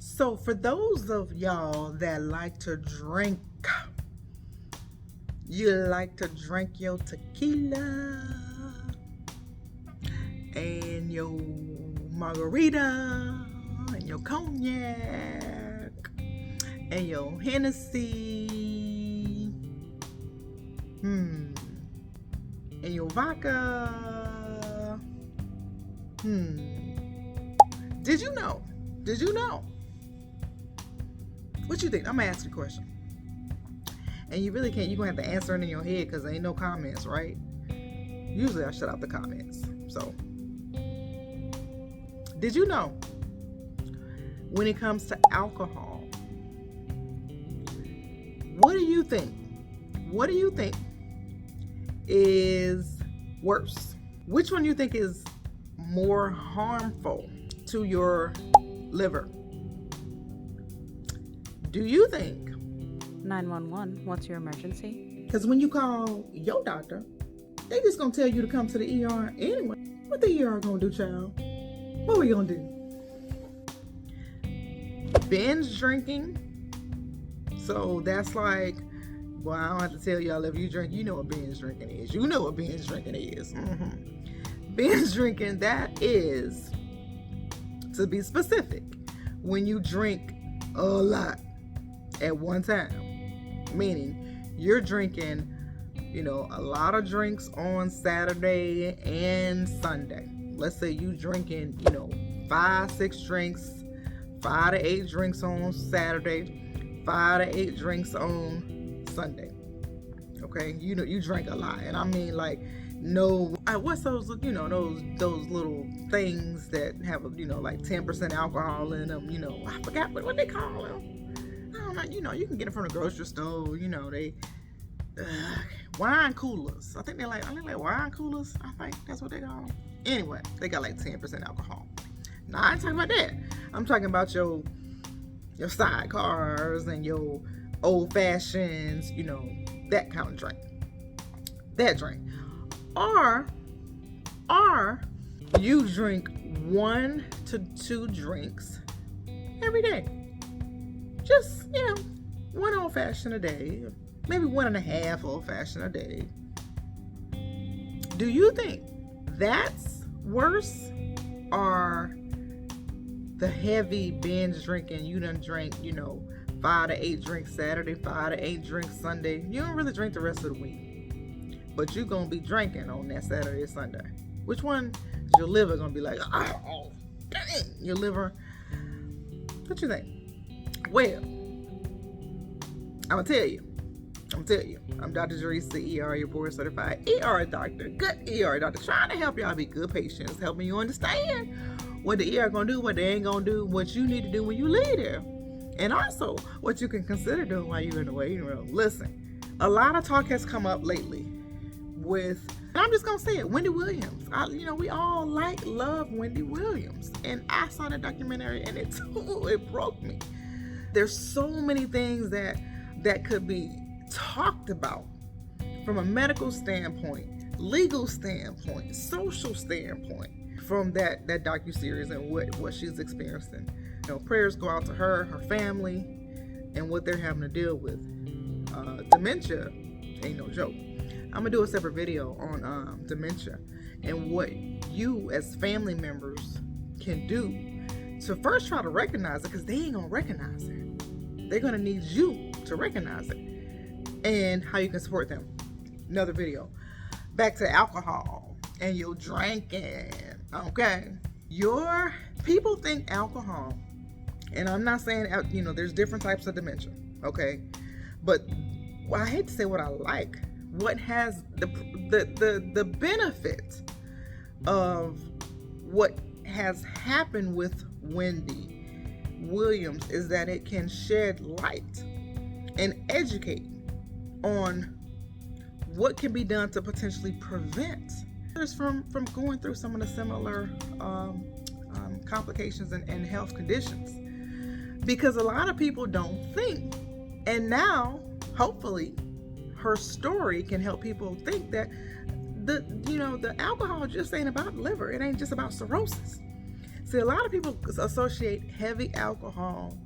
So for those of y'all that like to drink, you like to drink your tequila and your margarita and your cognac and your Hennessy, and your vodka. Did you know? What you think? I'm gonna ask you a question. And you really can't, you're gonna have to answer it in your head because there ain't no comments, right? Usually I shut out the comments. So, did you know when it comes to alcohol, what do you think? What do you think is worse? Which one do you think is more harmful to your liver? Do you think 911, what's your emergency? because when you call your doctor, they just gonna tell you to come to the ER anyway? What the ER gonna do, child? What we gonna do? Binge drinking. So that's like, well, I don't have to tell y'all, if you drink, you know what binge drinking is. You know what binge drinking is. Binge drinking, that is, to be specific, when you drink a lot at one time. Meaning you're drinking, a lot of drinks on Saturday and Sunday. Let's say you drinking, 5-6 drinks, 5 to 8 drinks on Saturday, 5 to 8 drinks on Sunday. Okay, you drink a lot, and I mean like what's those those little things that have like 10% alcohol in them. I forgot what they call them. I don't know. You can get it from the grocery store. They wine coolers. I think they're like wine coolers. I think that's what they call them. Anyway, they got like 10% alcohol. Now I ain't talking about that. I'm talking about your sidecars and your old fashions. That kind of drink. That drink. Or you drink 1 to 2 drinks every day. Just, 1 old fashioned a day, maybe 1.5 old fashioned a day. Do you think that's worse, or the heavy binge drinking? You done drank, 5 to 8 drinks Saturday, 5 to 8 drinks Sunday. You don't really drink the rest of the week, but you're gonna be drinking on that Saturday or Sunday. Which one is your liver gonna be like, oh, dang, your liver? What you think? Well, I'm gonna tell you. I'm Dr. Jerisa, ER, your board certified ER doctor, good ER doctor, trying to help y'all be good patients, helping you understand what the ER gonna do, what they ain't gonna do, what you need to do when you leave there, and also what you can consider doing while you're in the waiting room. Listen, a lot of talk has come up lately with, and I'm just gonna say it, Wendy Williams. We all love Wendy Williams, and I saw that documentary and it broke me. There's so many things that could be talked about from a medical standpoint, legal standpoint, social standpoint from that docuseries and what she's experiencing. Prayers go out to her family, and what they're having to deal with. Dementia ain't no joke. I'm gonna do a separate video on dementia and what you as family members can do to first try to recognize it, because they ain't gonna recognize it. They're gonna need you to recognize it, and how you can support them. Another video. Back to alcohol and your drinking. Okay, your people think alcohol, and I'm not saying there's different types of dementia. Okay, but I hate to say what I like. What has the benefit of what has happened with Wendy Williams is that it can shed light and educate on what can be done to potentially prevent others from going through some of the similar complications and health conditions. Because a lot of people don't think, and now hopefully her story can help people think that the alcohol just ain't about liver. It ain't just about cirrhosis. See, a lot of people associate heavy alcohol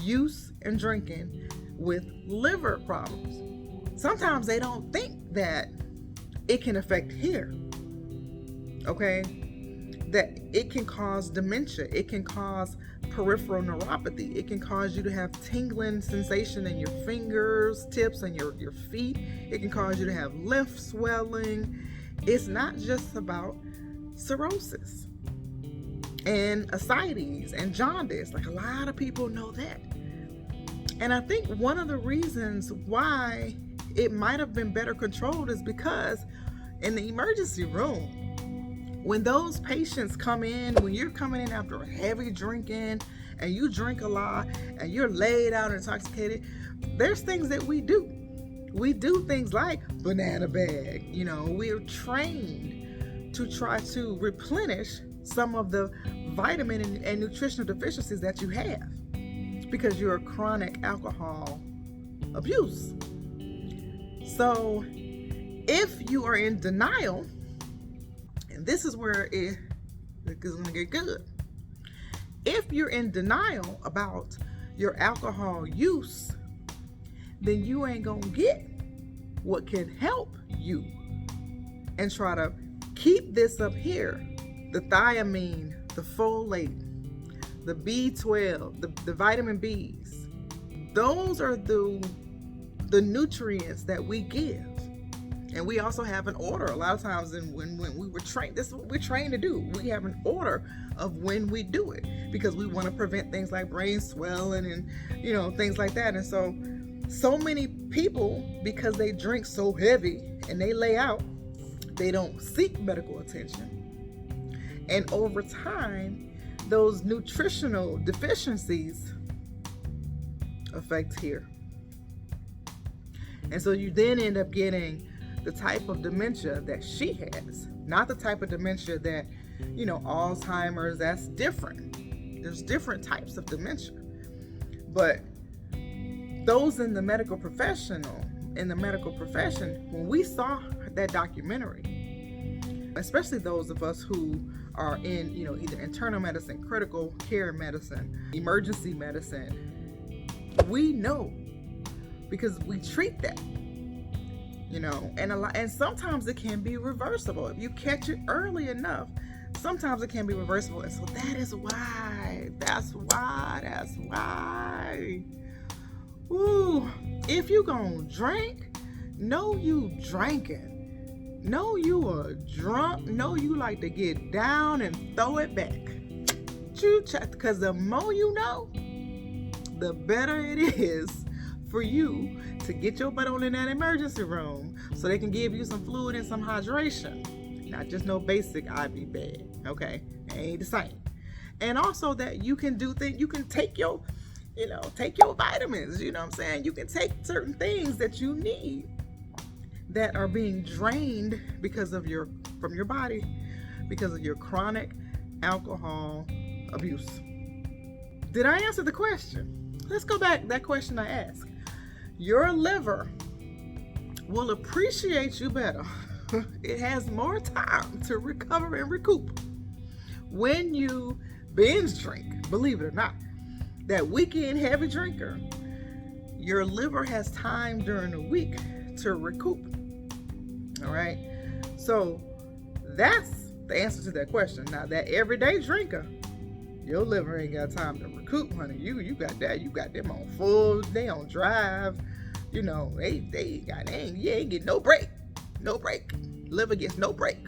use and drinking with liver problems. Sometimes they don't think that it can affect here, okay? That it can cause dementia, it can cause peripheral neuropathy, it can cause you to have tingling sensation in your fingers, tips, and your feet. It can cause you to have lymph swelling. It's not just about cirrhosis and ascites and jaundice. Like, a lot of people know that. And I think one of the reasons why it might have been better controlled is because in the emergency room, when those patients come in, when you're coming in after a heavy drinking and you drink a lot and you're laid out and intoxicated, there's things that we do. We do things like banana bag. You know, we're trained to try to replenish some of the vitamin and nutritional deficiencies that you have because you're a chronic alcohol abuse. So if you are in denial, and this is where it is going to get good. If you're in denial about your alcohol use, then you ain't going to get what can help you and try to keep this up here. The thiamine, the folate, the B12, the vitamin Bs. Those are the nutrients that we give. And we also have an order. A lot of times when we were trained, this is what we're trained to do. We have an order of when we do it because we want to prevent things like brain swelling and, you know, things like that. And so many people, because they drink so heavy and they lay out, they don't seek medical attention. And over time, those nutritional deficiencies affect here. And so you then end up getting the type of dementia that she has, not the type of dementia that, you know, Alzheimer's. That's different. There's different types of dementia. But those in the medical profession, when we saw that documentary, especially those of us who are in, you know, either internal medicine, critical care medicine, emergency medicine, we know because we treat that. You know, and sometimes it can be reversible. If you catch it early enough, sometimes it can be reversible. And so that's why. Ooh, if you gonna drink, know you drinking. Know you are drunk. Know you like to get down and throw it back. Because the more you know, the better it is for you to get your butt on in that emergency room so they can give you some fluid and some hydration, not just no basic IV bag. Okay, it ain't the same. And also that you can do things, you can take your vitamins, you know what I'm saying? You can take certain things that you need that are being drained from your body because of your chronic alcohol abuse. Did I answer the question? Let's go back to that question I asked. Your liver will appreciate you better. It has more time to recover and recoup when you binge drink. Believe it or not, that weekend heavy drinker, your liver has time during the week to recoup. All right, so that's the answer to that question. Now, that everyday drinker, your liver ain't got time to recoup, honey. You got them on full, they on drive. You know, they ain't get no break. Liver gets no break.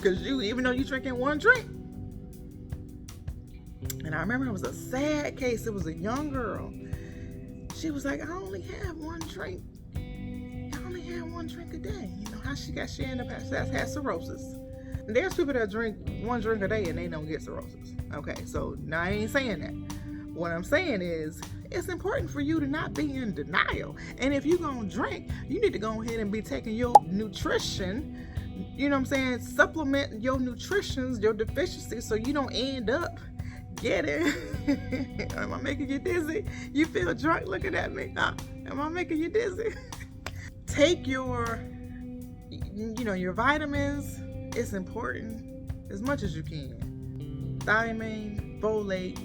Cause even though you drinking one drink. And I remember it was a sad case. It was a young girl. She was like, I only have one drink. I only have one drink a day. You know how she ended up had cirrhosis. And there's people that drink one drink a day and they don't get cirrhosis. Okay, so now I ain't saying that. What I'm saying is, it's important for you to not be in denial. And if you're going to drink, you need to go ahead and be taking your nutrition, you know what I'm saying, supplement your nutritions, your deficiencies, so you don't end up getting, am I making you dizzy? You feel drunk looking at me? Am I making you dizzy? Take your vitamins. It's important as much as you can. thiamine, folate,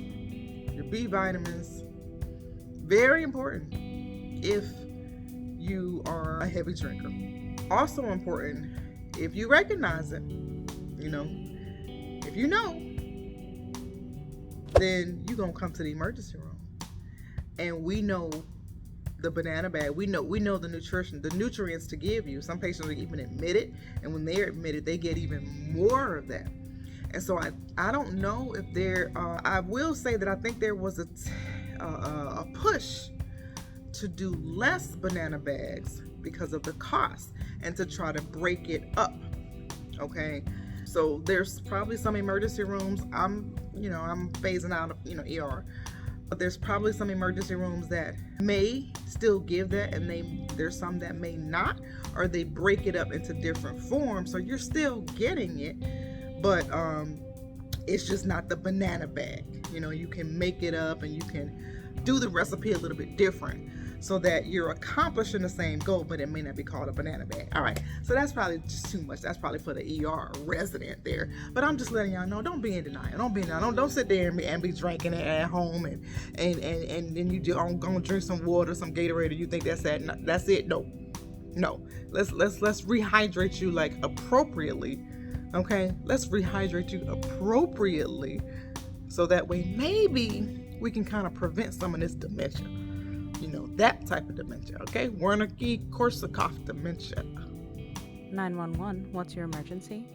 your B vitamins. Very important if you are a heavy drinker. Also important if you recognize it. If you know, then you're going to come to the emergency room. And we know the banana bag. We know the nutrients to give you. Some patients are even admitted, and when they're admitted, they get even more of that. And so I don't know if I will say that I think there was a push to do less banana bags because of the cost and to try to break it up. Okay, so there's probably some emergency rooms. I'm phasing out of ER, but there's probably some emergency rooms that may still give that, and there's some that may not, or they break it up into different forms, so you're still getting it, but it's just not the banana bag. You can make it up and you can do the recipe a little bit different so that you're accomplishing the same goal, but it may not be called a banana bag. All right, so that's probably just too much. That's probably for the ER resident there. But I'm just letting y'all know, don't be in denial. Don't sit there and be drinking it at home and then you gonna drink some water, some Gatorade, and you think that's that. No, that's it. No. Let's rehydrate you like appropriately. Okay, let's rehydrate you appropriately, so that way maybe we can kind of prevent some of this dementia. That type of dementia, okay? Wernicke-Korsakoff dementia. 911, what's your emergency?